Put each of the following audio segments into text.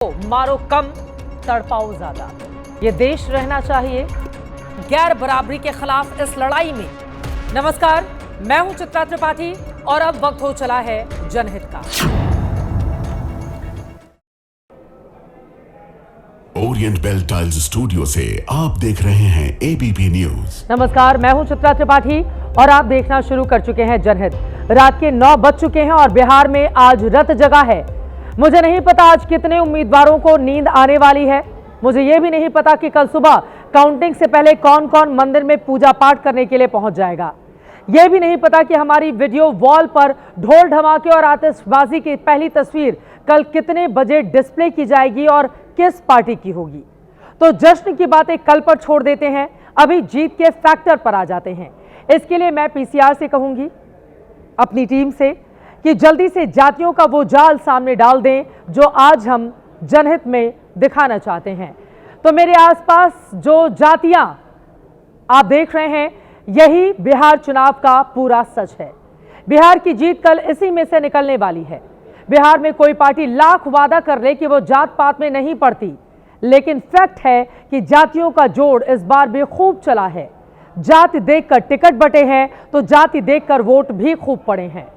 मारो कम, तड़पाओ ज्यादा। ये देश रहना चाहिए गैर बराबरी के खिलाफ इस लड़ाई में। नमस्कार, मैं हूं चित्रा त्रिपाठी और अब वक्त हो चला है जनहित का। ओरिएंट बेल टाइल्स स्टूडियो से आप देख रहे हैं एबीपी न्यूज। नमस्कार, मैं हूं चित्रा त्रिपाठी और आप देखना शुरू कर चुके हैं जनहित। रात के 9 बज चुके हैं और बिहार में आज रत जगा है। मुझे नहीं पता आज कितने उम्मीदवारों को नींद आने वाली है। मुझे यह भी नहीं पता कि कल सुबह काउंटिंग से पहले कौन कौन मंदिर में पूजा पाठ करने के लिए पहुंच जाएगा। यह भी नहीं पता कि हमारी वीडियो वॉल पर ढोल धमाके और आतिशबाजी की पहली तस्वीर कल कितने बजे डिस्प्ले की जाएगी और किस पार्टी की होगी। तो जश्न की बातें कल पर छोड़ देते हैं, अभी जीत के फैक्टर पर आ जाते हैं। इसके लिए मैं पीसीआर से कहूंगी, अपनी टीम से, कि जल्दी से जातियों का वो जाल सामने डाल दें जो आज हम जनहित में दिखाना चाहते हैं। तो मेरे आसपास जो जातियां आप देख रहे हैं, यही बिहार चुनाव का पूरा सच है। बिहार की जीत कल इसी में से निकलने वाली है। बिहार में कोई पार्टी लाख वादा कर ले कि वो जात पात में नहीं पड़ती, लेकिन फैक्ट है कि जातियों का जोड़ इस बार भी खूब चला है। जाति देखकर टिकट बटे हैं तो जाति देखकर वोट भी खूब पड़े हैं।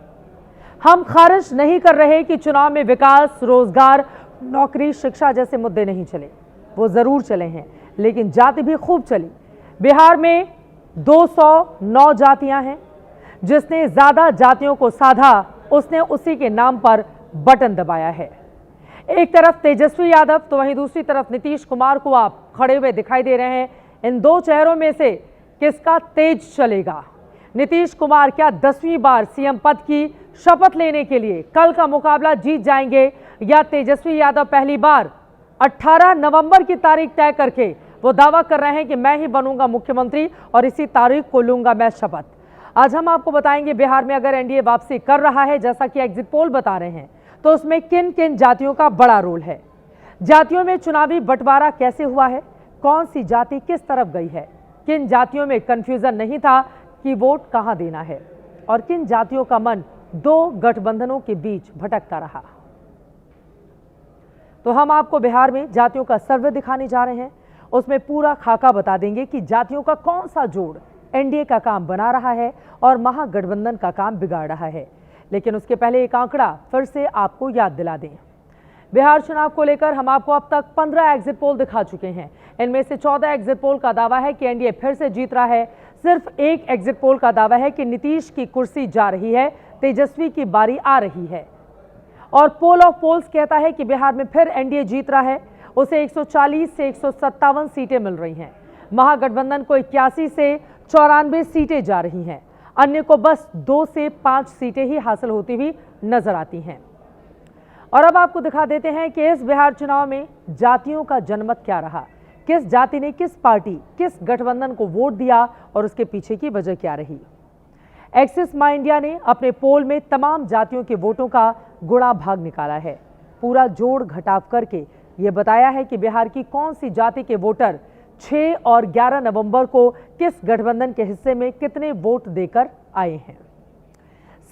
हम खारिज नहीं कर रहे कि चुनाव में विकास, रोजगार, नौकरी, शिक्षा जैसे मुद्दे नहीं चले, वो जरूर चले हैं, लेकिन जाति भी खूब चली। बिहार में 209 जातियां हैं। जिसने ज्यादा जातियों को साधा उसने उसी के नाम पर बटन दबाया है। एक तरफ तेजस्वी यादव तो वहीं दूसरी तरफ नीतीश कुमार को आप खड़े हुए दिखाई दे रहे हैं। इन दो चेहरों में से किसका तेज चलेगा? नीतीश कुमार क्या 10वीं बार सीएम पद की शपथ लेने के लिए कल का मुकाबला जीत जाएंगे, या तेजस्वी यादव पहली बार 18 नवंबर की तारीख तय करके वो दावा कर रहे हैं कि मैं ही बनूंगा मुख्यमंत्री और इसी तारीख को लूंगा मैं शपथ। आज हम आपको बताएंगे बिहार में अगर एनडीए वापसी कर रहा है, जैसा कि एग्जिट पोल बता रहे हैं, तो उसमें किन किन जातियों का बड़ा रोल है। जातियों में चुनावी बंटवारा कैसे हुआ है, कौन सी जाति किस तरफ गई है, किन जातियों में कंफ्यूजन नहीं था कि वोट कहां देना है, और किन जातियों का मन दो गठबंधनों के बीच भटकता रहा। तो हम आपको बिहार में जातियों का सर्वे दिखाने जा रहे हैं। उसमें पूरा खाका बता देंगे कि जातियों का कौन सा जोड़ एनडीए का काम बना रहा है और महागठबंधन का काम बिगाड़ रहा है। लेकिन उसके पहले एक आंकड़ा फिर से आपको याद दिला दें। बिहार चुनाव को लेकर हम आपको अब तक 15 एग्जिट पोल दिखा चुके हैं। इनमें से 14 एग्जिट पोल का दावा है कि एनडीए फिर से जीत रहा है। सिर्फ एक एग्जिट पोल का दावा है कि नीतीश की कुर्सी जा रही है, तेजस्वी की बारी आ रही है। और पोल ऑफ पोल्स कहता है कि बिहार में फिर एनडीए जीत रहा है। उसे 140 से 157 सीटें मिल रही हैं। महागठबंधन को 81 से 94 सीटें जा रही हैं। अन्य को बस 2 से 5 सीटें ही हासिल होती हुई नजर आती हैं। और अब आपको दिखा देते हैं कि इस बिहार चुनाव में जातियों का जनमत क्या रहा, किस जाति ने किस पार्टी, किस गठबंधन को वोट दिया और उसके पीछे की वजह क्या रही। एक्सिस माई इंडिया ने अपने पोल में तमाम जातियों के वोटों का गुणा भाग निकाला है। पूरा जोड़ घटाव करके ये बताया है कि बिहार की कौन सी जाति के वोटर 6 और 11 नवंबर को किस गठबंधन के हिस्से में कितने वोट देकर आए हैं।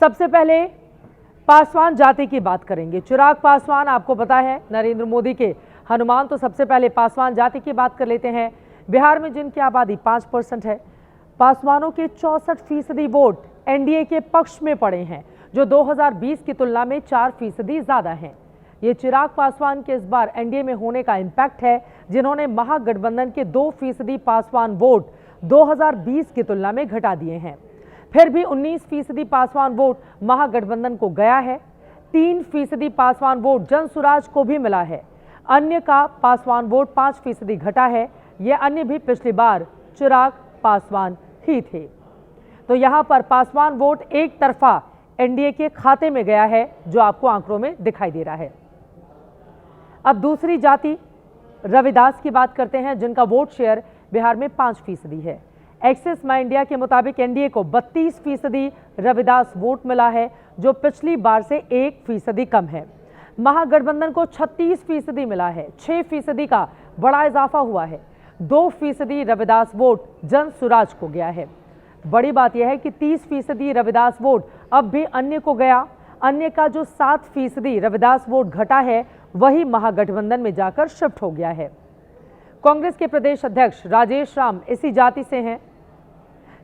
सबसे पहले पासवान जाति की बात करेंगे। चिराग पासवान, आपको पता है नरेंद्र मोदी के हनुमान, तो सबसे पहले पासवान जाति की बात कर लेते हैं। बिहार में जिनकी आबादी 5% है, पासवानों के 64% वोट एनडीए के पक्ष में पड़े हैं, जो 2020 की तुलना में 4% ज्यादा हैं। ये चिराग पासवान के इस बार एनडीए में होने का इम्पैक्ट है, जिन्होंने महागठबंधन के 2% पासवान वोट 2020 की तुलना में घटा दिए हैं। फिर भी 19% पासवान वोट महागठबंधन को गया है। 3% पासवान वोट जनसुराज को भी मिला है। अन्य का पासवान वोट 5% घटा है। ये अन्य भी पिछली बार चिराग पासवान ही थे। तो यहां पर पासवान वोट एक तरफा एनडीए के खाते में गया है, जो आपको आंकड़ों में दिखाई दे रहा है। अब दूसरी जाति रविदास की बात करते हैं, जिनका वोट शेयर बिहार में 5% है। एक्सिस माई इंडिया के मुताबिक एनडीए को 32% रविदास वोट मिला है, जो पिछली बार से 1% कम है। महागठबंधन को 36% मिला है, 6% का बड़ा इजाफा हुआ है। 2% रविदास वोट जनसुराज को गया है। बड़ी बात यह है कि 30% रविदास वोट अब भी अन्य को गया। अन्य का जो 7% रविदास वोट घटा है वही महागठबंधन में जाकर शिफ्ट हो गया है। कांग्रेस के प्रदेश अध्यक्ष राजेश राम इसी जाति से हैं।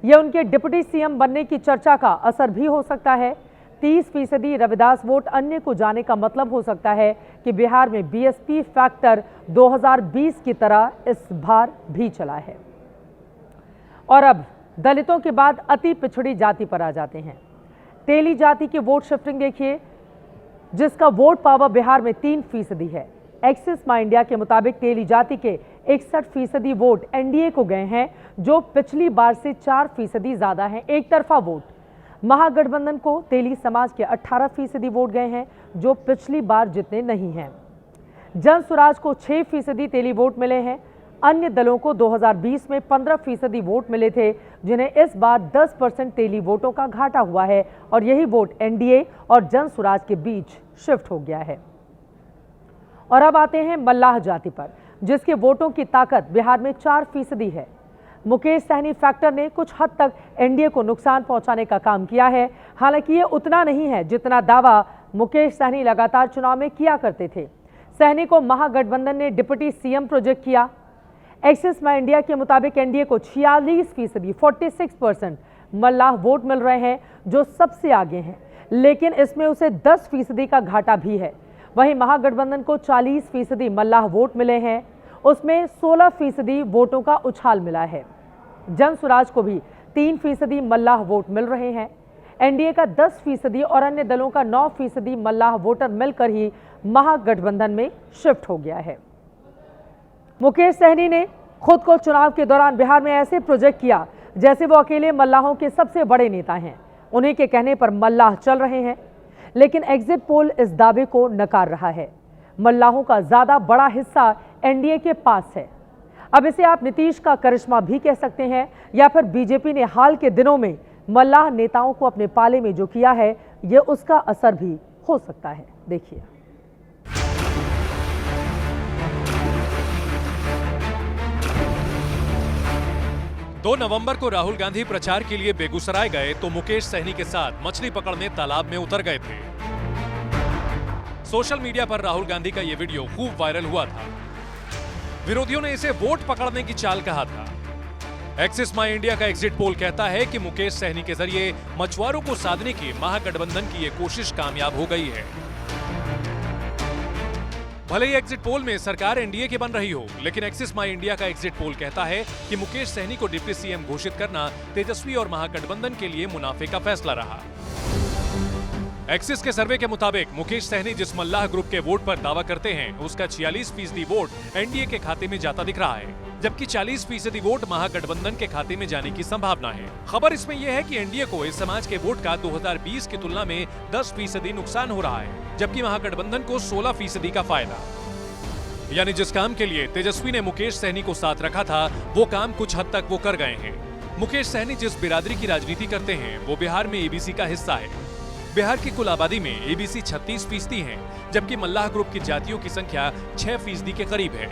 यह उनके डिप्टी सीएम बनने की चर्चा का असर भी हो सकता है। 30% रविदास वोट अन्य को जाने का मतलब हो सकता है कि बिहार में बीएसपी फैक्टर 2020 की तरह इस बार भी चला है। और अब दलितों के बाद अति पिछड़ी जाति पर आ जाते हैं। तेली जाति की वोट शिफ्टिंग देखिए, जिसका वोट पावर बिहार में 3% है। एक्सिस माई इंडिया के मुताबिक तेली जाति के 61% वोट एनडीए को गए हैं, जो पिछली बार से 4% ज्यादा है। एक तरफा वोट महागठबंधन को तेली समाज के 18% वोट गए हैं, जो पिछली बार जितने नहीं हैं। जन स्वराज को 6% तेली वोट मिले हैं। अन्य दलों को 2020 में 15% वोट मिले थे, जिन्हें इस बार 10% तेली वोटों का घाटा हुआ है और यही वोट एनडीए और जन स्वराज के बीच शिफ्ट हो गया है। और अब आते हैं मल्लाह जाति पर, जिसके वोटों की ताकत बिहार में 4% है। मुकेश सहनी फैक्टर ने कुछ हद तक एनडीए को नुकसान पहुंचाने का काम किया है। हालांकि ये उतना नहीं है जितना दावा मुकेश सहनी लगातार चुनाव में किया करते थे। सहनी को महागठबंधन ने डिप्टी सीएम प्रोजेक्ट किया। एक्सिस माई इंडिया के मुताबिक एनडीए को 46%, 46% मल्लाह वोट मिल रहे हैं, जो सबसे आगे हैं, लेकिन इसमें उसे 10% का घाटा भी है। वहीं महागठबंधन को 40% मल्लाह वोट मिले हैं, उसमें 16% वोटों का उछाल मिला है। जन स्वराज को भी 3% मल्लाह वोट मिल रहे हैं। एनडीए का 10% और अन्य दलों का 9% मल्लाह वोटर मिलकर ही महागठबंधन में शिफ्ट हो गया है। मुकेश सहनी ने खुद को चुनाव के दौरान बिहार में ऐसे प्रोजेक्ट किया जैसे वो अकेले मल्लाहों के सबसे बड़े नेता हैं। उन्हीं के कहने पर मल्लाह चल रहे हैं, लेकिन एग्जिट पोल इस दावे को नकार रहा है। मल्लाहों का ज्यादा बड़ा हिस्सा एनडीए के पास है। अब इसे आप नीतीश का करिश्मा भी कह सकते हैं, या फिर बीजेपी ने हाल के दिनों में मल्लाह नेताओं को अपने पाले में जो किया है, ये उसका असर भी हो सकता है। देखिए, 2 नवंबर को राहुल गांधी प्रचार के लिए बेगूसराय गए तो मुकेश सहनी के साथ मछली पकड़ने तालाब में उतर गए थे। सोशल मीडिया पर राहुल गांधी का यह वीडियो खूब वायरल हुआ था। विरोधियों ने इसे वोट पकड़ने की चाल कहा था। एक्सिस माई इंडिया का एग्जिट पोल कहता है कि मुकेश सहनी के जरिए मछुआरों को साधने की महागठबंधन की यह कोशिश कामयाब हो गई है। भले ही एग्जिट पोल में सरकार एनडीए की बन रही हो, लेकिन एक्सिस माई इंडिया का एग्जिट पोल कहता है कि मुकेश सहनी को डिप्टी सीएम घोषित करना तेजस्वी और महागठबंधन के लिए मुनाफे का फैसला रहा। एक्सिस के सर्वे के मुताबिक मुकेश सहनी जिस मल्लाह ग्रुप के वोट पर दावा करते हैं, उसका 46% वोट एनडीए के खाते में जाता दिख रहा है, जबकि 40% वोट महागठबंधन के खाते में जाने की संभावना है। खबर इसमें यह है कि एनडीए को इस समाज के वोट का 2020 की तुलना में 10% नुकसान हो रहा है, जबकि महागठबंधन को 16% का फायदा। यानी जिस काम के लिए तेजस्वी ने मुकेश सहनी को साथ रखा था, वो काम कुछ हद तक वो कर गए हैं। मुकेश सहनी जिस बिरादरी की राजनीति करते हैं, वो बिहार में एबीसी का हिस्सा है। बिहार की कुल आबादी में एबीसी 36% है, जबकि मल्लाह ग्रुप की जातियों की संख्या 6% के करीब है।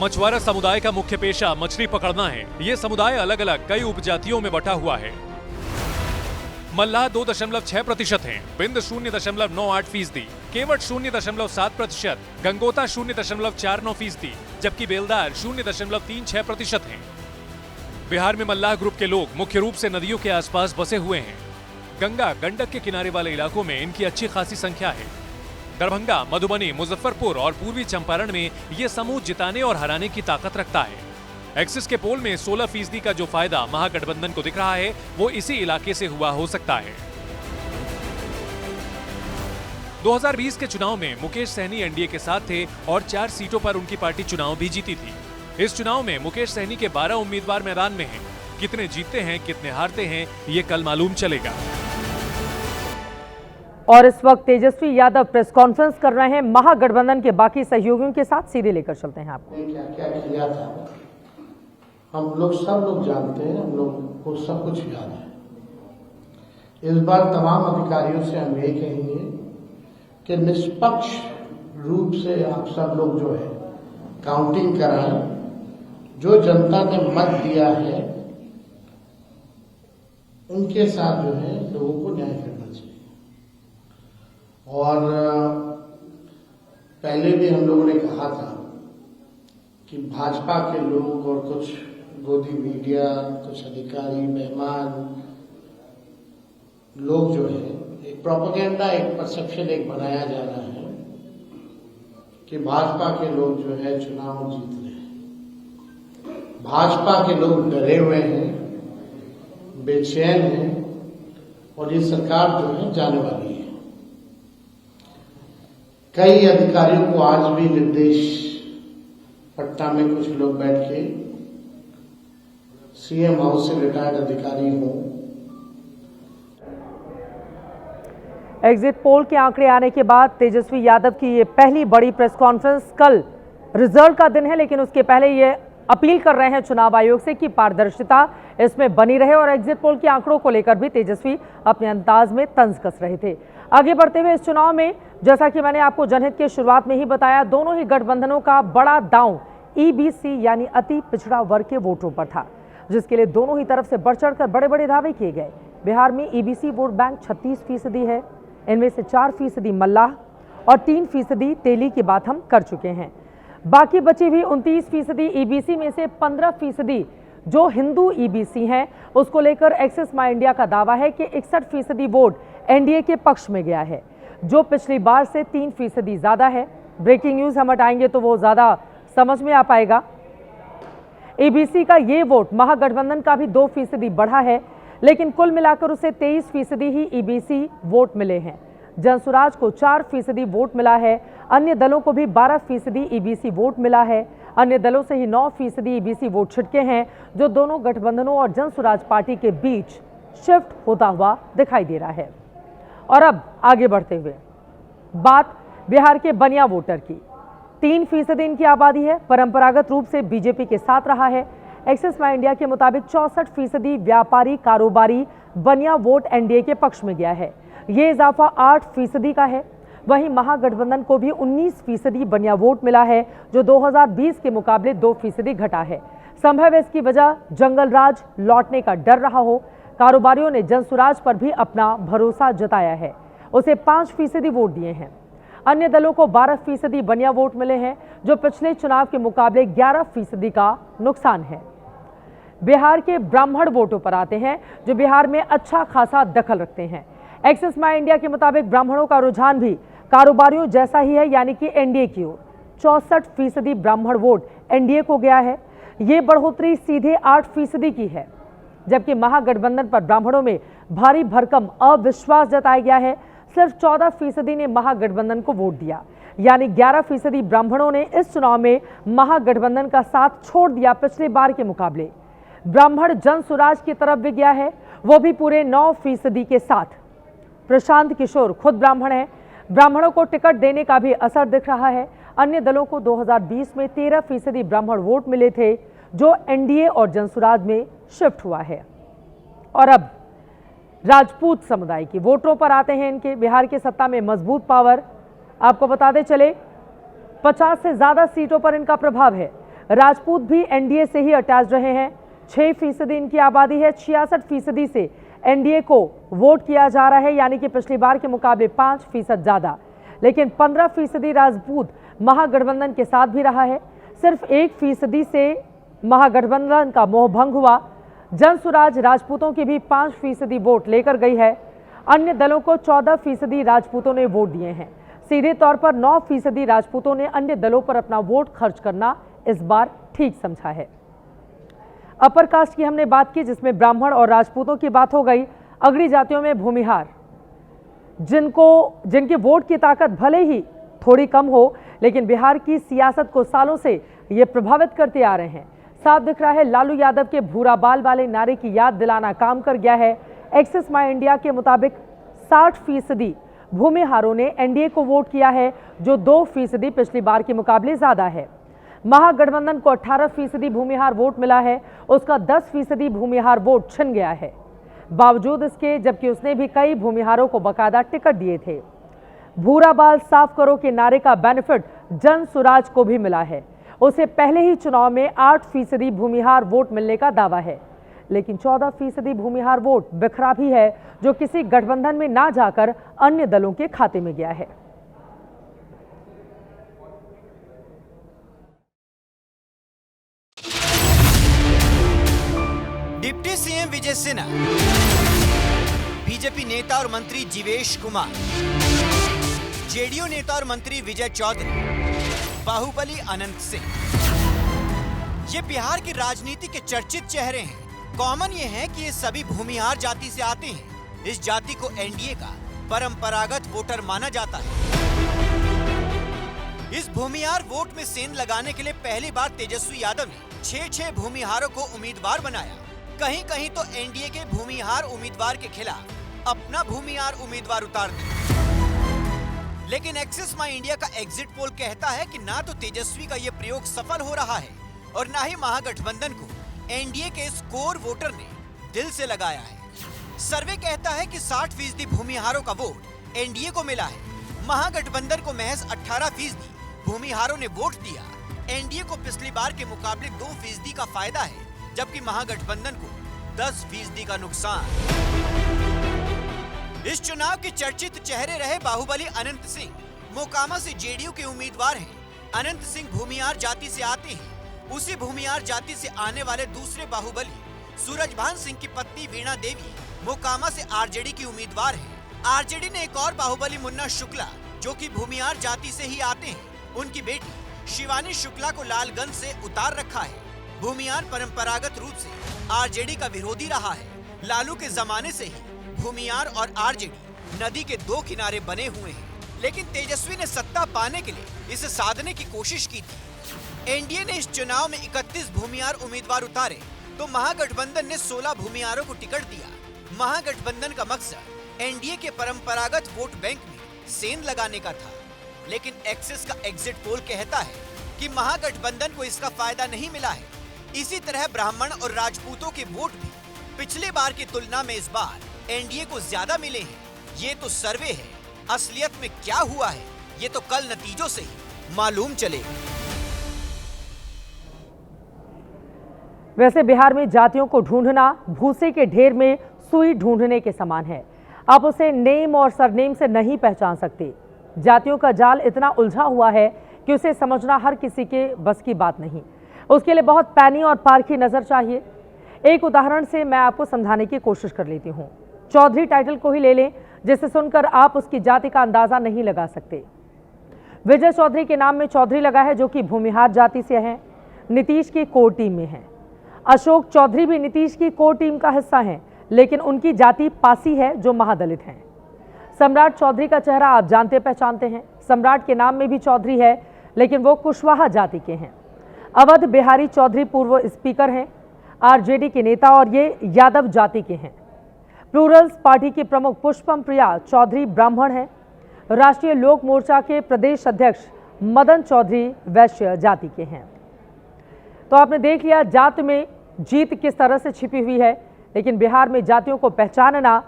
मछुआरा समुदाय का मुख्य पेशा मछली पकड़ना है। ये समुदाय अलग अलग कई उपजातियों में बटा हुआ है। मल्लाह 2.6% हैं, बिंद 0.98%, केवट 0.7%, गंगोता 0.49%, जबकि बेलदार 0.36% हैं। बिहार में मल्लाह ग्रुप के लोग मुख्य रूप से नदियों के आसपास बसे हुए हैं। गंगा गंडक के किनारे वाले इलाकों में इनकी अच्छी खासी संख्या है। दरभंगा, मधुबनी, मुजफ्फरपुर और पूर्वी चंपारण में ये समूह जिताने और हराने की ताकत रखता है। एक्सिस के पोल में 16% का जो फायदा महागठबंधन को दिख रहा है, वो इसी इलाके से हुआ हो सकता है। 2020 के चुनाव में मुकेश सहनी एनडीए के साथ थे और 4 सीटों पर उनकी पार्टी चुनाव भी जीती थी। इस चुनाव में मुकेश सहनी के 12 उम्मीदवार मैदान में हैं। कितने जीतते हैं, कितने हारते हैं, ये कल मालूम चलेगा। और इस वक्त तेजस्वी यादव प्रेस कॉन्फ्रेंस कर रहे हैं महागठबंधन के बाकी सहयोगियों के साथ। सीधे लेकर चलते हैं आपको। क्या क्या किया था, हम लोग सब लोग जानते हैं, हम लोग को सब कुछ याद है। इस बार तमाम अधिकारियों से हम यही कहेंगे कि निष्पक्ष रूप से आप सब लोग जो है काउंटिंग कराएं। जो जनता ने मत दिया है, उनके साथ जो है लोगों को न्याय करना चाहिए। और पहले भी हम लोगों ने कहा था कि भाजपा के लोग और कुछ गोदी मीडिया, कुछ अधिकारी, मेहमान लोग जो है एक प्रोपेगेंडा, एक परसेप्शन एक बनाया जा रहा है कि भाजपा के लोग जो है चुनाव जीत रहे हैं। भाजपा के लोग डरे हुए हैं, बेचैन हैं और ये सरकार जो है जाने वाली है। कई अधिकारियों को आज भी निर्देश, पटना में कुछ लोग बैठ के सीएम हाउस से रिटायर्ड अधिकारी हों। एग्जिट पोल के आंकड़े आने के बाद तेजस्वी यादव की ये पहली बड़ी प्रेस कॉन्फ्रेंस। कल रिजल्ट का दिन है, लेकिन उसके पहले ये अपील कर रहे हैं चुनाव आयोग से कि पारदर्शिता इसमें बनी रहे और एग्जिट पोल के आंकड़ों को लेकर भी तेजस्वी अपने अंदाज में तंज कस रहे थे। आगे बढ़ते हुए इस चुनाव में, जैसा कि मैंने आपको जनहित के शुरुआत में ही बताया, दोनों ही गठबंधनों का बड़ा दांव ईबीसी यानी अति पिछड़ा वर्ग के वोटों पर था, जिसके लिए दोनों ही तरफ से बढ़ चढ़कर बड़े बड़े दावे किए गए। बिहार में ईबीसी वोट बैंक 36% है। इनमें से 4% मल्लाह और 3% तेली की बात हम कर चुके हैं। बाकी बची हुई 29% ईबीसी में से 15% जो हिंदू ईबीसी हैं, उसको लेकर एक्सिस माई इंडिया का दावा है कि 61% वोट एनडीए के पक्ष में गया है, जो पिछली बार से 3% ज्यादा है। ब्रेकिंग न्यूज हम हटाएंगे तो वो ज्यादा समझ में आ पाएगा। ईबीसी का ये वोट महागठबंधन का भी 2% बढ़ा है, लेकिन कुल मिलाकर उसे 23% ही ईबीसी वोट मिले हैं। जनसुराज को 4% वोट मिला है। अन्य दलों को भी 12% ईबीसी वोट मिला है। अन्य दलों से ही 9% ईबीसी वोट छिटके हैं, जो दोनों गठबंधनों और जनसुराज पार्टी के बीच शिफ्ट होता हुआ दिखाई दे रहा है। और अब आगे बढ़ते हुए बात बिहार के बनिया वोटर की। 3% इनकी आबादी है। परंपरागत रूप से बीजेपी के साथ रहा है। एक्सिस माई इंडिया के मुताबिक 64% व्यापारी कारोबारी बनिया वोट एनडीए के पक्ष में गया है। ये इजाफा 8% का है। वहीं महागठबंधन को भी 19% बनिया वोट मिला है, जो 2020 के मुकाबले 2% घटा है। संभव है इसकी वजह जंगल राज लौटने का डर रहा हो। कारोबारियों ने जनसुराज पर भी अपना भरोसा जताया है, उसे 5% वोट दिए हैं। अन्य दलों को 12% बनिया वोट मिले हैं, जो पिछले चुनाव के मुकाबले 11% का नुकसान है। बिहार के ब्राह्मण वोटों पर आते हैं, जो बिहार में अच्छा खासा दखल रखते हैं। एक्सिस माई इंडिया के मुताबिक ब्राह्मणों का रुझान भी कारोबारियों जैसा ही है, यानी कि एनडीए की ओर। 64% ब्राह्मण वोट एनडीए को गया है। ये बढ़ोतरी सीधे 8% की है, जबकि महागठबंधन पर ब्राह्मणों में भारी भरकम अविश्वास जताया गया है। सिर्फ 14% ने महागठबंधन को वोट दिया, यानी 11% ब्राह्मणों ने इस चुनाव में महागठबंधन का साथ छोड़ दिया पिछले बार के मुकाबले। ब्राह्मण जनसुराज की तरफ भी गया है, वो भी पूरे 9% के साथ। प्रशांत किशोर खुद ब्राह्मण है। ब्राह्मणों को टिकट देने का भी असर दिख रहा है। अन्य दलों को 2020 में 13% ब्राह्मण वोट मिले थे, जो एनडीए और जनसुराज में शिफ्ट हुआ है। और अब राजपूत समुदाय की वोटरों पर आते हैं। इनके बिहार की सत्ता में मजबूत पावर। आपको बताते चले 50 से ज्यादा सीटों पर इनका प्रभाव है। राजपूत भी एनडीए से ही अटैच रहे हैं। 6% इनकी आबादी है। 66% से एनडीए को वोट किया जा रहा है, यानी कि पिछली बार के मुकाबले 5% ज्यादा। लेकिन 15% राजपूत महागठबंधन के साथ भी रहा है। सिर्फ 1% से महागठबंधन का मोह भंग हुआ। जनसुराज राजपूतों की भी 5% वोट लेकर गई है। अन्य दलों को 14% राजपूतों ने वोट दिए हैं। सीधे तौर पर 9% राजपूतों ने अन्य दलों पर अपना वोट खर्च करना इस बार ठीक समझा है। अपर कास्ट की हमने बात की, जिसमें ब्राह्मण और राजपूतों की बात हो गई। अगड़ी जातियों में भूमिहार, जिनके वोट की ताकत भले ही थोड़ी कम हो, लेकिन बिहार की सियासत को सालों से ये प्रभावित करते आ रहे हैं। साफ दिख रहा है, लालू यादव के भूरा बाल वाले नारे की याद दिलाना काम कर गया है। एक्सिस माई इंडिया के मुताबिक 60% भूमिहारों ने एनडीए को वोट किया है, जो 2% पिछली बार के मुकाबले ज्यादा है। महागठबंधन को 18% भूमिहार वोट मिला है, उसका 10% भूमिहार वोट छिन गया है। बावजूद इसके, जबकि उसने भी कई भूमिहारों को बकायदा टिकट दिए थे। भूरा बाल साफ करो के नारे का बेनिफिट जनसुराज को भी मिला है। उसे पहले ही चुनाव में 8% भूमिहार वोट मिलने का दावा है, लेकिन 14% भूमिहार वोट बिखरा भी है, जो किसी गठबंधन में ना जाकर अन्य दलों के खाते में गया है। संजय सिन्हा, बीजेपी नेता और मंत्री जीवेश कुमार, जेडीयू नेता और मंत्री विजय चौधरी, बाहुबली अनंत सिंह। ये बिहार की राजनीति के चर्चित चेहरे हैं। कॉमन ये है कि ये सभी भूमिहार जाति से आते हैं। इस जाति को एनडीए का परंपरागत वोटर माना जाता है। इस भूमिहार वोट में सेंध लगाने के लिए पहली बार तेजस्वी यादव ने 6 भूमिहारों को उम्मीदवार बनाया। कहीं कहीं तो एनडीए के भूमिहार उम्मीदवार के खिलाफ अपना भूमिहार उम्मीदवार उतार दिया। लेकिन एक्सिस माई इंडिया का एग्जिट पोल कहता है कि ना तो तेजस्वी का ये प्रयोग सफल हो रहा है और ना ही महागठबंधन को एनडीए के इस कोर वोटर ने दिल से लगाया है। सर्वे कहता है कि 60% भूमिहारों का वोट एनडीए को मिला है। महागठबंधन को महज 18% भूमिहारों ने वोट दिया। एनडीए को पिछली बार के मुकाबले 2% का फायदा है, जबकि महागठबंधन को 10% का नुकसान। इस चुनाव के चर्चित चेहरे रहे बाहुबली अनंत सिंह। मोकामा से जेडीयू के उम्मीदवार हैं। अनंत सिंह भूमिहार जाति से आते हैं। उसी भूमिहार जाति से आने वाले दूसरे बाहुबली सूरजभान सिंह की पत्नी वीणा देवी मोकामा से आरजेडी की उम्मीदवार हैं। आरजेडी ने एक और बाहुबली मुन्ना शुक्ला, जो कि भूमिहार जाति से ही आते हैं, उनकी बेटी शिवानी शुक्ला को लालगंज से उतार रखा है। भूमिहार परंपरागत रूप से आरजेडी का विरोधी रहा है। लालू के जमाने से ही भूमिहार और आरजेडी नदी के दो किनारे बने हुए हैं। लेकिन तेजस्वी ने सत्ता पाने के लिए इसे साधने की कोशिश की थी। एनडीए ने इस चुनाव में 31 भूमिहार उम्मीदवार उतारे तो महागठबंधन ने 16 भूमिहारों को टिकट दिया। महागठबंधन का मकसद एनडीए के परंपरागत वोट बैंक में सेंध लगाने का था। लेकिन एक्सिस का एग्जिट पोल कहता है कि महागठबंधन को इसका फायदा नहीं मिला है। इसी तरह ब्राह्मण और राजपूतों के वोट भी पिछले बार की तुलना में इस बार एनडीए को ज्यादा मिले हैं। ये तो सर्वे है, असलियत में क्या हुआ है ये तो कल नतीजों से ही मालूम चलेगा। वैसे बिहार में जातियों को ढूंढना भूसे के ढेर में सुई ढूंढने के समान है। आप उसे नेम और सरनेम से नहीं पहचान सकते। जातियों का जाल इतना उलझा हुआ है कि उसे समझना हर किसी के बस की बात नहीं। उसके लिए बहुत पैनी और पारखी नजर चाहिए। एक उदाहरण से मैं आपको समझाने की कोशिश कर लेती हूँ। चौधरी टाइटल को ही ले लें, जिसे सुनकर आप उसकी जाति का अंदाजा नहीं लगा सकते। विजय चौधरी के नाम में चौधरी लगा है, जो कि भूमिहार जाति से हैं, नीतीश की कोर टीम में हैं। अशोक चौधरी भी नीतीश की कोर टीम का हिस्सा हैं, लेकिन उनकी जाति पासी है, जो महादलित हैं। सम्राट चौधरी का चेहरा आप जानते पहचानते हैं। सम्राट के नाम में भी चौधरी है, लेकिन वो कुशवाहा जाति के हैं। अवध बिहारी चौधरी पूर्व स्पीकर हैं, आरजेडी के नेता, और ये यादव जाति के हैं। प्लूरल्स पार्टी की प्रमुख पुष्पम प्रिया चौधरी ब्राह्मण हैं। राष्ट्रीय लोक मोर्चा के प्रदेश अध्यक्ष मदन चौधरी वैश्य जाति के हैं। तो आपने देख लिया जात में जीत किस तरह से छिपी हुई है। लेकिन बिहार में जातियों को पहचानना,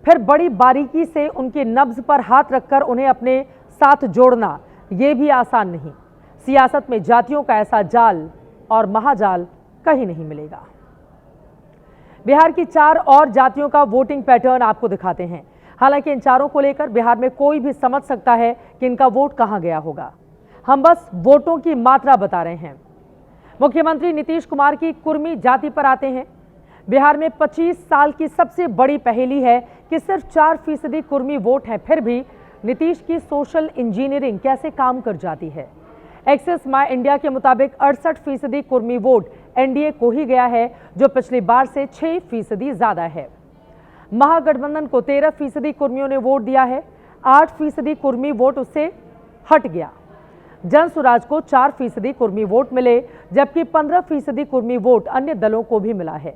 फिर बड़ी बारीकी से उनके नब्ज पर हाथ रखकर उन्हें अपने साथ जोड़ना, ये भी आसान नहीं। सियासत में जातियों का ऐसा जाल और महाजाल कहीं नहीं मिलेगा। बिहार की 4 और जातियों का वोटिंग पैटर्न आपको दिखाते हैं। हालांकि इन चारों को लेकर बिहार में कोई भी समझ सकता है कि इनका वोट कहां गया होगा। हम बस वोटों की मात्रा बता रहे हैं। मुख्यमंत्री नीतीश कुमार की कुर्मी जाति पर आते हैं। बिहार में 25 साल की सबसे बड़ी पहेली है कि सिर्फ 4% कुर्मी वोट हैं, फिर भी नीतीश की सोशल इंजीनियरिंग कैसे काम कर जाती है। एक्सिस माई इंडिया के मुताबिक 68% कुर्मी वोट एनडीए को ही गया है, जो पिछली बार से 6% ज्यादा है। महागठबंधन को 13% कुर्मियों ने वोट दिया है। 8% कुर्मी वोट उससे हट गया। जनसुराज को 4% कुर्मी वोट मिले, जबकि 15% कुर्मी वोट अन्य दलों को भी मिला है।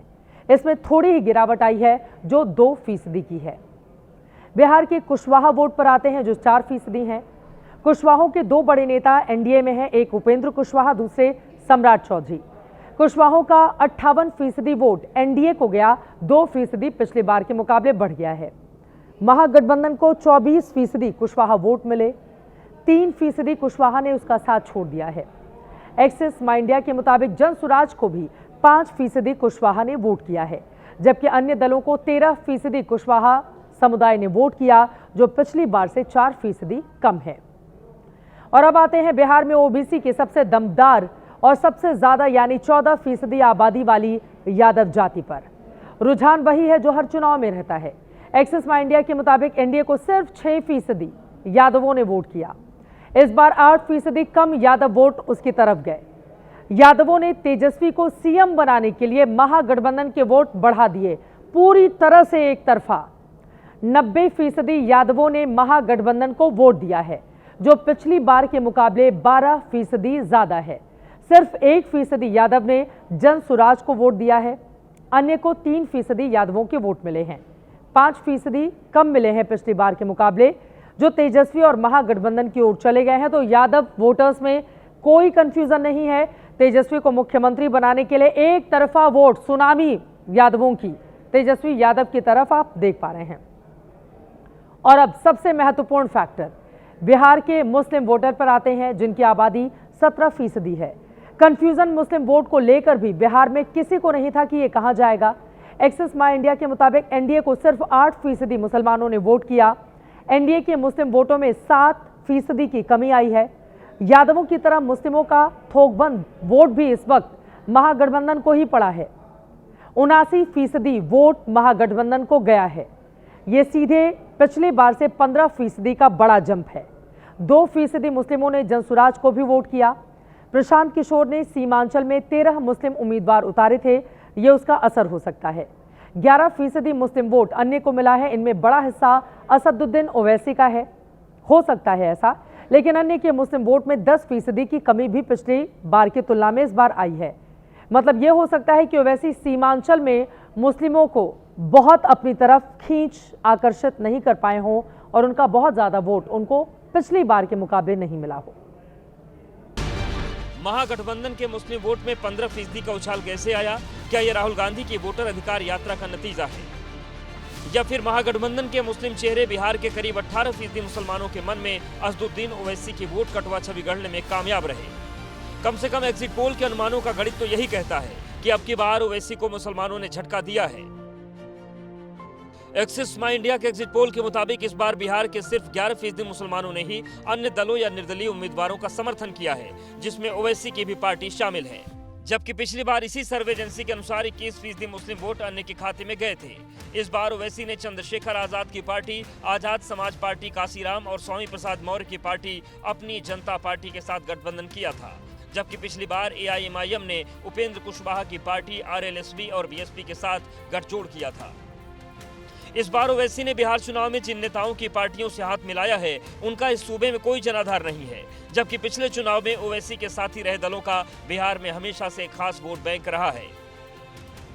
इसमें थोड़ी ही गिरावट आई है, जो 2% की है। बिहार के कुशवाहा वोट पर आते हैं, जो 4% हैं। कुशवाहों के 2 बड़े नेता एनडीए में हैं, एक उपेंद्र कुशवाहा, दूसरे सम्राट चौधरी। कुशवाहों का 58% वोट एनडीए को गया, 2% पिछली बार के मुकाबले बढ़ गया है। महागठबंधन को 24% कुशवाहा वोट मिले, 3% कुशवाहा ने उसका साथ छोड़ दिया है। एक्सिस माई इंडिया के मुताबिक जनसुराज को भी 5% कुशवाहा ने वोट किया है, जबकि अन्य दलों को 13% कुशवाहा समुदाय ने वोट किया, जो पिछली बार से 4% कम है। और अब आते हैं बिहार में ओबीसी की सबसे दमदार और सबसे ज्यादा यानी 14% आबादी वाली यादव जाति पर। रुझान वही है जो हर चुनाव में रहता है। एक्सिस माई इंडिया के मुताबिक एनडीए को सिर्फ 6% यादवों ने वोट किया। इस बार 8% कम यादव वोट उसकी तरफ गए। यादवों ने तेजस्वी को सीएम बनाने के लिए महागठबंधन के वोट बढ़ा दिए, पूरी तरह से एक तरफा। 90% यादवों ने महागठबंधन को वोट दिया है, जो पिछली बार के मुकाबले 12% ज्यादा है। सिर्फ 1% यादव ने जन सुराज को वोट दिया है। अन्य को 3% यादवों के वोट मिले हैं। 5% कम मिले हैं पिछली बार के मुकाबले, जो तेजस्वी और महागठबंधन की ओर चले गए हैं। तो यादव वोटर्स में कोई कंफ्यूजन नहीं है। तेजस्वी को मुख्यमंत्री बनाने के लिए एक तरफा वोट सुनामी यादवों की तेजस्वी यादव की तरफ आप देख पा रहे हैं। और अब सबसे महत्वपूर्ण फैक्टर बिहार के मुस्लिम वोटर पर आते हैं, जिनकी आबादी 17% है। कंफ्यूजन मुस्लिम वोट को लेकर भी बिहार में किसी को नहीं था कि ये कहां जाएगा। एक्सिस माई इंडिया के मुताबिक एनडीए को सिर्फ 8% मुसलमानों ने वोट किया। एनडीए के मुस्लिम वोटों में 7% की कमी आई है। यादवों की तरह मुस्लिमों का थोकबंद वोट भी इस वक्त महागठबंधन को ही पड़ा है। 79% वोट महागठबंधन को गया है। ये सीधे पिछले बार से 15% का बड़ा जंप है। 2% मुस्लिमों ने जनसुराज को भी वोट किया। प्रशांत किशोर ने सीमांचल में 13 मुस्लिम उम्मीदवार उतारे थे, ये उसका असर हो सकता है। 11% मुस्लिम वोट अन्य को मिला है। इनमें बड़ा हिस्सा असदुद्दीन ओवैसी का है, हो सकता है ऐसा, लेकिन अन्य के मुस्लिम वोट में 10% की कमी भी पिछली बार की तुलना में इस बार आई है। मतलब यह हो सकता है कि ओवैसी सीमांचल में मुस्लिमों को बहुत अपनी तरफ खींच आकर्षित नहीं कर पाए हों और उनका बहुत ज्यादा वोट उनको पिछली बार के मुकाबले नहीं मिला हो। महागठबंधन के मुस्लिम वोट में 15% का उछाल कैसे आया? क्या यह राहुल गांधी की वोटर अधिकार यात्रा का नतीजा है, या फिर महागठबंधन के मुस्लिम चेहरे बिहार के करीब 18% मुसलमानों के मन में असदुद्दीन ओवैसी की वोट कटवा छवि गढ़ने में कामयाब रहे? कम से कम एग्जिट पोल के अनुमानों का गणित तो यही कहता है कि अब की बार ओवैसी को मुसलमानों ने झटका दिया है। एक्सिस माई इंडिया के एग्जिट पोल के मुताबिक इस बार बिहार के सिर्फ 11% मुसलमानों ने ही अन्य दलों या निर्दलीय उम्मीदवारों का समर्थन किया है, जिसमें ओवैसी की भी पार्टी शामिल है। जबकि पिछली बार इसी सर्वे एजेंसी के अनुसार 21% मुस्लिम वोट अन्य के खाते में गए थे। इस बार ओवैसी ने चंद्रशेखर आजाद की पार्टी, आजाद समाज पार्टी काशीराम और स्वामी प्रसाद मौर्य की पार्टी अपनी जनता पार्टी के साथ गठबंधन किया था। जबकि पिछली बार एआईएमआईएम ने उपेंद्र कुशवाहा की पार्टी आरएलएसपी और बीएसपी के साथ गठजोड़ किया था। इस बार ओवैसी ने बिहार चुनाव में जिन नेताओं की पार्टियों से हाथ मिलाया है, उनका इस सूबे में कोई जनाधार नहीं है। जबकि पिछले चुनाव में ओवैसी के साथी रहे दलों का बिहार में हमेशा से खास वोट बैंक रहा है।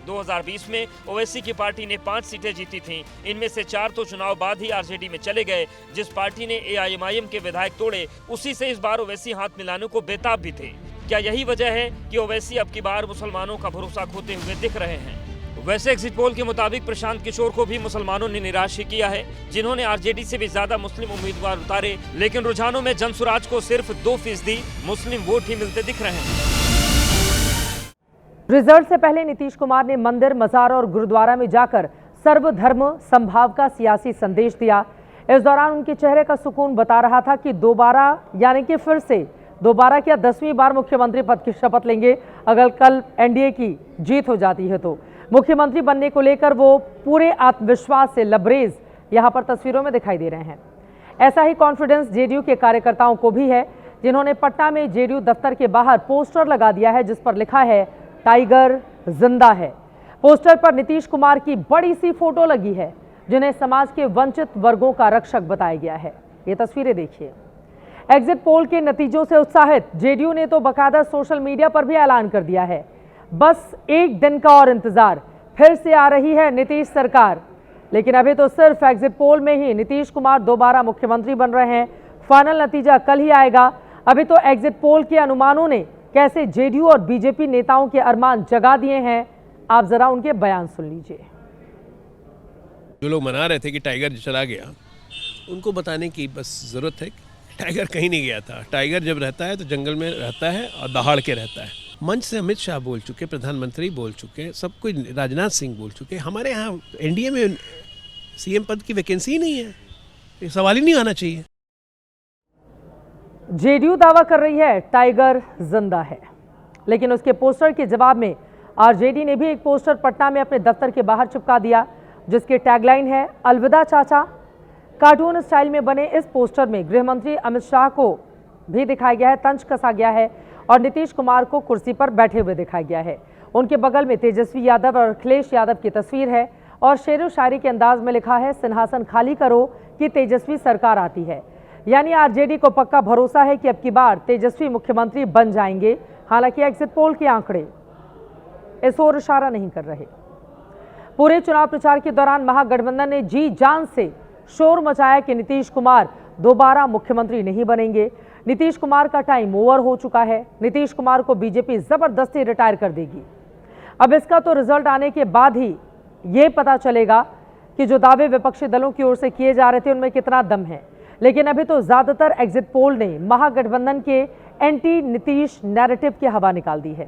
2020 में ओवैसी की पार्टी ने 5 सीटें जीती थीं। इनमें से 4 तो चुनाव बाद ही आरजेडी में चले गए। जिस पार्टी ने एआईएमआईएम के विधायक तोड़े, उसी से इस बार ओवैसी हाथ मिलाने को बेताब भी थे। क्या यही वजह है कि ओवैसी अब की बार मुसलमानों का भरोसा खोते हुए दिख रहे हैं? वैसे एग्जिट पोल के मुताबिक प्रशांत किशोर को भी मुसलमानों ने निराश ही किया है, जिन्होंने आरजेडी से भी ज्यादा मुस्लिम उम्मीदवार उतारे। लेकिन रुझानों में जनसुराज को सिर्फ 2% मुस्लिम वोट ही मिलते दिख रहे हैं। रिजल्ट से पहले नीतीश कुमार ने मंदिर, मजार और गुरुद्वारा में जाकर सर्वधर्म संभाव का सियासी संदेश दिया। इस दौरान उनके चेहरे का सुकून बता रहा था कि दोबारा, यानी कि फिर से दोबारा क्या 10वीं बार मुख्यमंत्री पद की शपथ लेंगे अगर कल एनडीए की जीत हो जाती है तो। मुख्यमंत्री बनने को लेकर वो पूरे आत्मविश्वास से लबरेज यहां पर तस्वीरों में दिखाई दे रहे हैं। ऐसा ही कॉन्फिडेंस जेडीयू के कार्यकर्ताओं को भी है, जिन्होंने पटना में जेडीयू दफ्तर के बाहर पोस्टर लगा दिया है जिस पर लिखा है टाइगर जिंदा है। पोस्टर पर नीतीश कुमार की बड़ी सी फोटो लगी है, जिन्हें समाज के वंचित वर्गों का रक्षक बताया गया है। ये तस्वीरें देखिए। एग्जिट पोल के नतीजों से उत्साहित जेडीयू ने तो बाकायदा सोशल मीडिया पर भी ऐलान कर दिया है, बस एक दिन का और इंतजार, फिर से आ रही है नीतीश सरकार। लेकिन अभी तो सिर्फ एग्जिट पोल में ही नीतीश कुमार दोबारा मुख्यमंत्री बन रहे हैं। फाइनल नतीजा कल ही आएगा। अभी तो एग्जिट पोल के अनुमानों ने कैसे जेडीयू और बीजेपी नेताओं के अरमान जगा दिए हैं, आप जरा उनके बयान सुन लीजिए। जो लोग मना रहे थे कि टाइगर चला गया, उनको बताने की बस जरूरत है। टाइगर कहीं नहीं गया था। टाइगर जब रहता है तो जंगल में रहता है और दहाड़ के रहता है। मंच से अमित शाह बोल चुके, प्रधानमंत्री बोल चुके, सब कुछ, राजनाथ सिंह बोल चुके। हमारे यहाँ एनडीए में सीएम पद की वैकेंसी ही नहीं है, ये सवाल ही नहीं आना चाहिए। जेडीयू दावा कर रही है टाइगर जिंदा है, लेकिन उसके पोस्टर के जवाब में आरजेडी ने भी एक पोस्टर पटना में अपने दफ्तर के बाहर चिपका दिया, जिसकी टैगलाइन है अलविदा चाचा। कार्टून स्टाइल में बने इस पोस्टर में गृह मंत्री अमित शाह को भी दिखाया गया है, तंज कसा गया है और नीतीश कुमार को कुर्सी पर बैठे हुए दिखाया गया है। उनके बगल में तेजस्वी यादव और अखिलेश यादव की तस्वीर है और शेरो शायरी के अंदाज में लिखा है, सिंहासन खाली करो कि तेजस्वी सरकार आती है। यानी आरजेडी को पक्का भरोसा है कि अब की बार तेजस्वी मुख्यमंत्री बन जाएंगे। हालांकि एग्जिट पोल के आंकड़े इस ओर इशारा नहीं कर रहे। पूरे चुनाव प्रचार के दौरान महागठबंधन ने जी जान से शोर मचाया कि नीतीश कुमार दोबारा मुख्यमंत्री नहीं बनेंगे। नीतीश कुमार का टाइम ओवर हो चुका है। नीतीश कुमार को बीजेपी जबरदस्ती रिटायर कर देगी। अब इसका तो रिजल्ट आने के बाद ही ये पता चलेगा कि जो दावे विपक्षी दलों की ओर से किए जा रहे थे उनमें कितना दम है। लेकिन अभी तो ज्यादातर एग्जिट पोल ने महागठबंधन के एंटी नीतीश नैरेटिव की हवा निकाल दी है,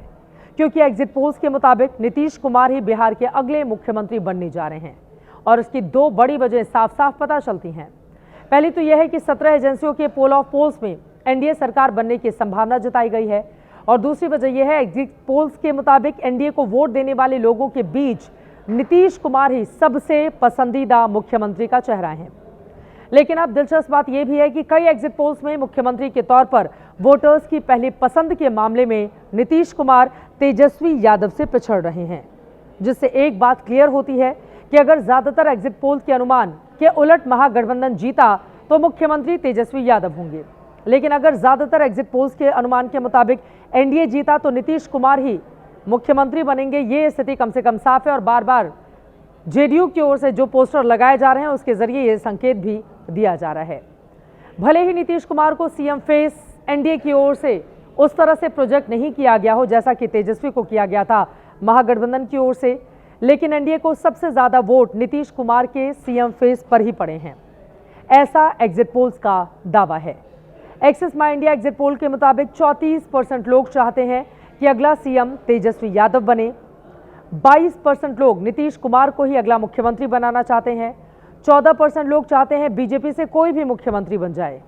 क्योंकि एग्जिट पोल्स के मुताबिक नीतीश कुमार ही बिहार के अगले मुख्यमंत्री बनने जा रहे हैं और इसकी दो बड़ी वजह साफ साफ पता चलती हैं। पहली तो यह है कि 17 एजेंसियों के पोल ऑफ पोल्स में एनडीए सरकार बनने की संभावना जताई गई है और दूसरी वजह यह है एग्जिट पोल्स के मुताबिक एनडीए को वोट देने वाले लोगों के बीच नीतीश कुमार ही सबसे पसंदीदा मुख्यमंत्री का चेहरा है। लेकिन अब दिलचस्प बात यह भी है कि कई एग्जिट पोल्स में मुख्यमंत्री के तौर पर वोटर्स की पहली पसंद के मामले में नीतीश कुमार तेजस्वी यादव से पिछड़ रहे हैं, जिससे एक बात क्लियर होती है कि अगर ज्यादातर एग्जिट पोल के अनुमान के उलट महागठबंधन जीता तो मुख्यमंत्री तेजस्वी यादव होंगे। लेकिन अगर ज्यादातर एग्जिट पोल्स के अनुमान के मुताबिक एनडीए जीता तो नीतीश कुमार ही मुख्यमंत्री बनेंगे। ये स्थिति कम से कम साफ है और बार बार जेडीयू की ओर से जो पोस्टर लगाए जा रहे हैं उसके जरिए ये संकेत भी दिया जा रहा है। भले ही नीतीश कुमार को सीएम फेस एनडीए की ओर से उस तरह से प्रोजेक्ट नहीं किया गया हो जैसा कि तेजस्वी को किया गया था महागठबंधन की ओर से, लेकिन एनडीए को सबसे ज्यादा वोट नीतीश कुमार के सीएम फेस पर ही पड़े हैं, ऐसा एग्जिट पोल्स का दावा है। एक्सिस माई इंडिया एग्जिट पोल के मुताबिक 34% लोग चाहते हैं कि अगला सीएम तेजस्वी यादव बने, 22% लोग नीतीश कुमार को ही अगला मुख्यमंत्री बनाना चाहते हैं, 14% लोग चाहते हैं बीजेपी से कोई भी मुख्यमंत्री बन जाए।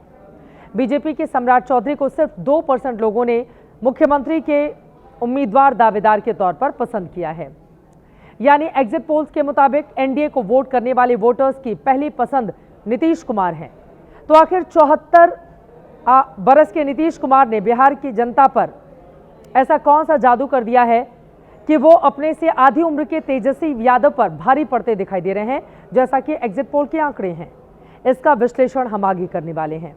बीजेपी के सम्राट चौधरी को सिर्फ 2% लोगों ने मुख्यमंत्री के उम्मीदवार दावेदार के तौर पर पसंद किया है। यानी एग्जिट पोल्स के मुताबिक एनडीए को वोट करने वाले वोटर्स की पहली पसंद नीतीश कुमार है। तो आखिर 74 बरस के नीतीश कुमार ने बिहार की जनता पर ऐसा कौन सा जादू कर दिया है कि वो अपने से आधी उम्र के तेजस्वी यादव पर भारी पड़ते दिखाई दे रहे हैं, जैसा कि एग्जिट पोल के आंकड़े हैं। इसका विश्लेषण हम आगे करने वाले हैं।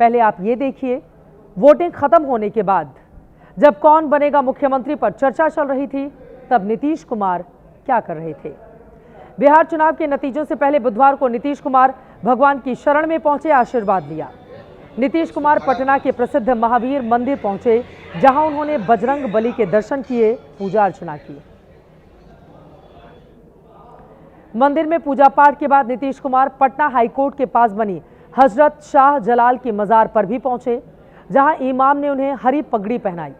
पहले आप ये देखिए, वोटिंग खत्म होने के बाद जब कौन बनेगा मुख्यमंत्री पर चर्चा चल रही थी, तब नीतीश कुमार क्या कर रहे थे। बिहार चुनाव के नतीजों से पहले बुधवार को नीतीश कुमार भगवान की शरण में पहुंचे, आशीर्वाद लिया। नीतीश कुमार पटना के प्रसिद्ध महावीर मंदिर पहुंचे, जहां उन्होंने बजरंग बली के दर्शन किए, पूजा अर्चना की। मंदिर में पूजा पाठ के बाद नीतीश कुमार पटना हाईकोर्ट के पास बनी हजरत शाह जलाल की मजार पर भी पहुंचे, जहां इमाम ने उन्हें हरी पगड़ी पहनाई।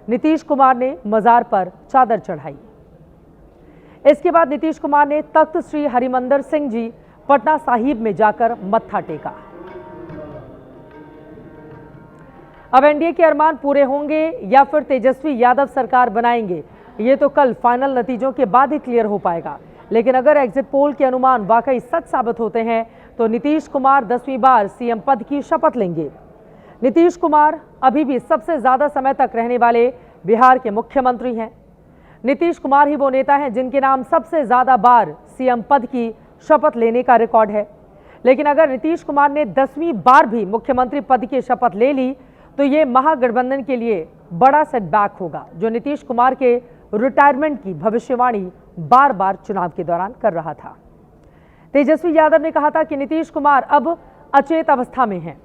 नीतीश कुमार ने मजार पर चादर चढ़ाई। इसके बाद नीतीश कुमार ने तख्त श्री हरिमंदर सिंह जी पटना साहिब में जाकर मत्था टेका। अब एनडीए के अरमान पूरे होंगे या फिर तेजस्वी यादव सरकार बनाएंगे, ये तो कल फाइनल नतीजों के बाद ही क्लियर हो पाएगा। लेकिन अगर एग्जिट पोल के अनुमान वाकई सच साबित होते हैं तो नीतीश कुमार 10वीं बार सीएम पद की शपथ लेंगे। नीतीश कुमार अभी भी सबसे ज्यादा समय तक रहने वाले बिहार के मुख्यमंत्री हैं। नीतीश कुमार ही वो नेता हैं जिनके नाम सबसे ज्यादा बार सीएम पद की शपथ लेने का रिकॉर्ड है। लेकिन अगर नीतीश कुमार ने 10वीं बार भी मुख्यमंत्री पद की शपथ ले ली तो ये महागठबंधन के लिए बड़ा सेटबैक होगा, जो नीतीश कुमार के रिटायरमेंट की भविष्यवाणी बार बार चुनाव के दौरान कर रहा था। तेजस्वी यादव ने कहा था कि नीतीश कुमार अब अचेत अवस्था में हैं,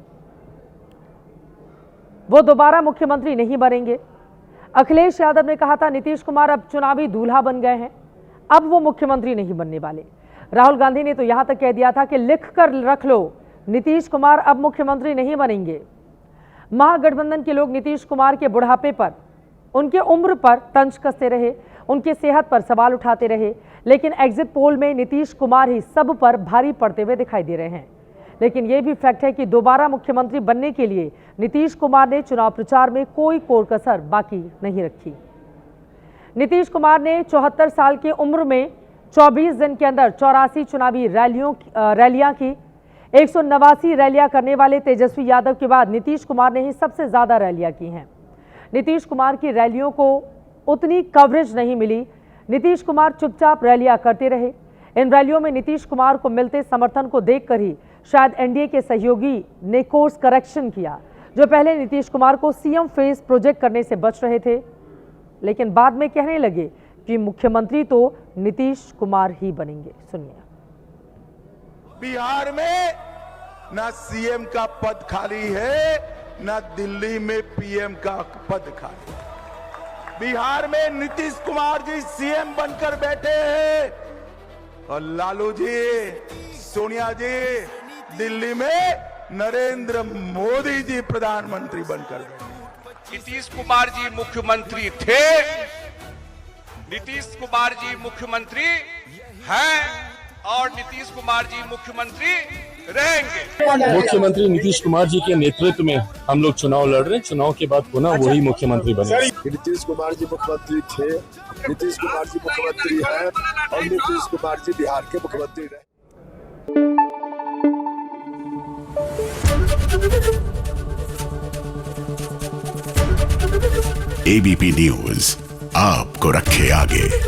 वो दोबारा मुख्यमंत्री नहीं बनेंगे। अखिलेश यादव ने कहा था नीतीश कुमार अब चुनावी दूल्हा बन गए हैं, अब वो मुख्यमंत्री नहीं बनने वाले। राहुल गांधी ने तो यहां तक कह दिया था कि लिख कर रख लो, नीतीश कुमार अब मुख्यमंत्री नहीं बनेंगे। महागठबंधन के लोग नीतीश कुमार के बुढ़ापे पर, उनके उम्र पर तंज कसते रहे, उनकी सेहत पर सवाल उठाते रहे, लेकिन एग्जिट पोल में नीतीश कुमार ही सब पर भारी पड़ते हुए दिखाई दे रहे हैं। लेकिन यह भी फैक्ट है कि दोबारा मुख्यमंत्री बनने के लिए नीतीश कुमार ने चुनाव प्रचार में कोई कोर कसर बाकी नहीं रखी। नीतीश कुमार ने 74 साल की उम्र में 24 दिन के अंदर 84 चुनावी रैलियां की। 189 रैलियां करने वाले तेजस्वी यादव के बाद नीतीश कुमार ने ही सबसे ज्यादा रैलियां की हैं। नीतीश कुमार की रैलियों को उतनी कवरेज नहीं मिली। नीतीश कुमार चुपचाप रैलियां करते रहे। इन रैलियों में नीतीश कुमार को मिलते समर्थन को देखकर ही शायद एनडीए के सहयोगी ने कोर्स करेक्शन किया, जो पहले नीतीश कुमार को सीएम फेस प्रोजेक्ट करने से बच रहे थे, लेकिन बाद में कहने लगे कि मुख्यमंत्री तो नीतीश कुमार ही बनेंगे। सुनिए। बिहार में ना सीएम का पद खाली है, ना दिल्ली में पीएम का पद खाली है। बिहार में नीतीश कुमार जी सीएम बनकर बैठे हैं और लालू जी, सोनिया जी दिल्ली में नरेंद्र मोदी जी प्रधानमंत्री बनकर बैठे। नीतीश कुमार जी मुख्यमंत्री थे, नीतीश कुमार जी मुख्यमंत्री हैं और नीतीश कुमार जी मुख्यमंत्री रहेंगे। मुख्यमंत्री नीतीश कुमार जी के नेतृत्व में हम लोग चुनाव लड़ रहे हैं। चुनाव के बाद पुनः वही मुख्यमंत्री बने। नीतीश कुमार जी मुख्यमंत्री थे, नीतीश कुमार जी मुख्यमंत्री हैं और नीतीश कुमार जी बिहार के मुख्यमंत्री रहे। एबीपी न्यूज आपको रखे आगे।